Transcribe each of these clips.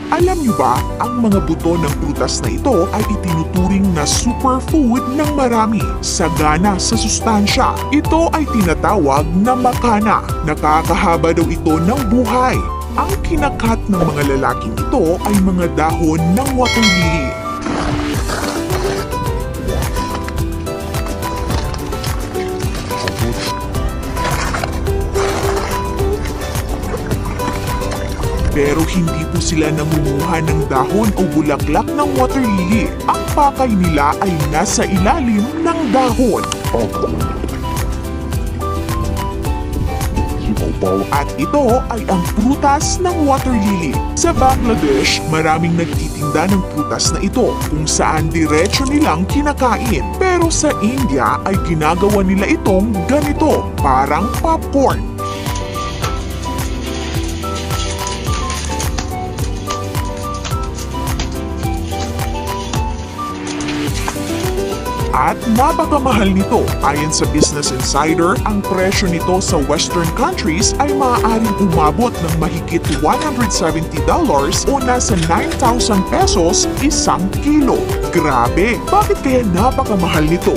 Alam niyo ba, ang mga buto ng prutas na ito ay itinuturing na superfood ng marami. Sagana sa sustansya. Ito ay tinatawag na makana. Nakakahaba daw ito ng buhay. Ang kinakat ng mga lalaking ito ay mga dahon ng water lily. Pero hindi po sila nangunguha ng dahon o bulaklak ng water lily. Ang pakay nila ay nasa ilalim ng dahon. At ito ay ang prutas ng water lily. Sa Bangladesh, maraming nagtitinda ng prutas na ito kung saan diretso nilang kinakain. Pero sa India ay ginagawa nila itong ganito, parang popcorn. At napakamahal nito. Ayon sa Business Insider, ang presyo nito sa Western countries ay maaaring umabot ng mahigit $170 o nasa 9,000 pesos isang kilo. Grabe! Bakit kaya napakamahal nito?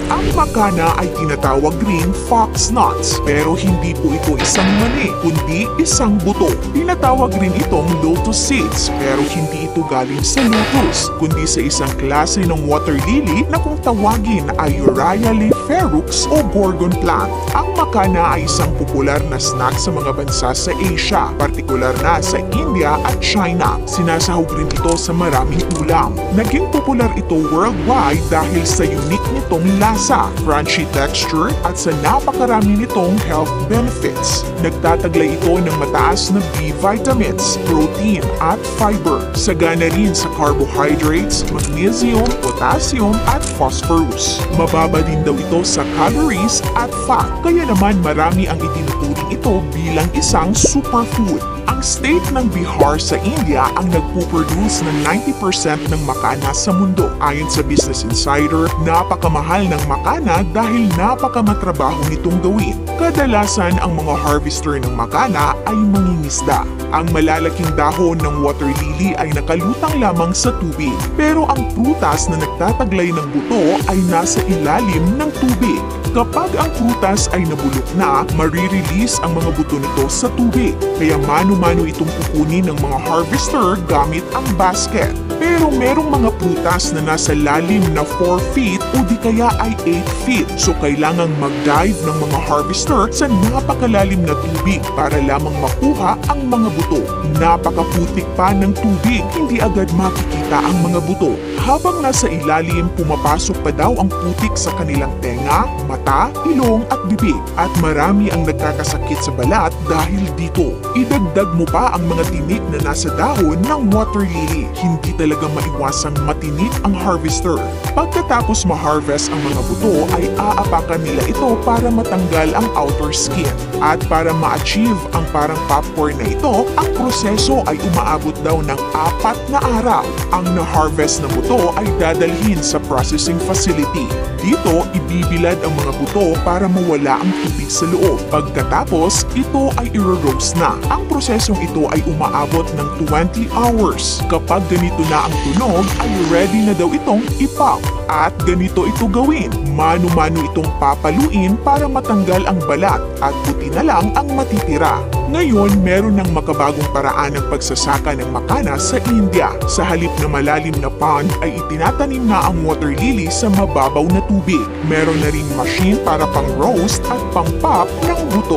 Ang makana ay tinatawag ring fox nuts, pero hindi po ito isang mani, kundi isang buto. Tinatawag rin itong lotus seeds, pero hindi ito galing sa lotus, kundi sa isang klase ng water lily na kung tawagin ay Uraea leaferux o gorgon plant. Ang makana ay isang popular na snack sa mga bansa sa Asia, partikular na sa India at China. Sinasahog rin ito sa maraming ulam. Naging popular ito worldwide dahil sa unique nitong lasa, crunchy texture at sa napakarami nitong health benefits. Nagtataglay ito ng mataas na B vitamins, protein at fiber. Sagana rin sa carbohydrates, magnesium, potassium at phosphorus. Mababa din daw ito sa calories at fat, kaya naman marami ang itinuturing ito bilang isang superfood. Ang state ng Bihar sa India ang nagpuproduce ng 90% ng makana sa mundo. Ayon sa Business Insider, napakamahal ng makana dahil napakamatrabaho nitong gawin. Kadalasan ang mga harvester ng makana ay mangingisda. Ang malalaking dahon ng water lily ay nakalutang lamang sa tubig. Pero ang prutas na nagtataglay ng buto ay nasa ilalim ng tubig. Kapag ang prutas ay nabulok na, marirelease ang mga buto nito sa tubig. Kaya mano-mano itong kukunin ng mga harvester gamit ang basket. Pero merong mga prutas na nasa lalim na 4 feet o di kaya ay 8 feet. So kailangang mag-dive ng mga harvester sa napakalalim na tubig para lamang makuha ang mga buto. Napakaputik pa ng tubig, hindi agad makikita ang mga buto. Habang nasa ilalim, pumapasok pa daw ang putik sa kanilang tenga, mata, ilong at bibig. At marami ang nagkakasakit sa balat dahil dito. Idagdag mo pa ang mga tinik na nasa dahon ng water lily. Hindi talaga maiwasang matinik ang harvester. Pagkatapos ma-harvest ang mga buto ay aapakan nila ito para matanggal ang outer skin. At para ma-achieve ang parang popcorn na ito, ang proseso ay umaabot daw ng 4 na araw. Ang na-harvest na buto ay dadalhin sa processing facility. Dito, ibibilad ang mga buto para mawala ang tubig sa loob. Pagkatapos, ito ay i-roast na. Ang prosesong ito ay umaabot ng 20 hours. Kapag ganito na ang tunog, ay ready na daw itong ipop. At ganito ito gawin. Mano-mano itong papaluin para matanggal ang balat at puti na lang ang matitira. Ngayon, meron ng makabagong paraan ng pagsasaka ng makana sa India. Sa halip na malalim na pond ay itinatanim na ang water lily sa mababaw na tubig. Meron na rin machine para pang-roast at pang-pop ng buto.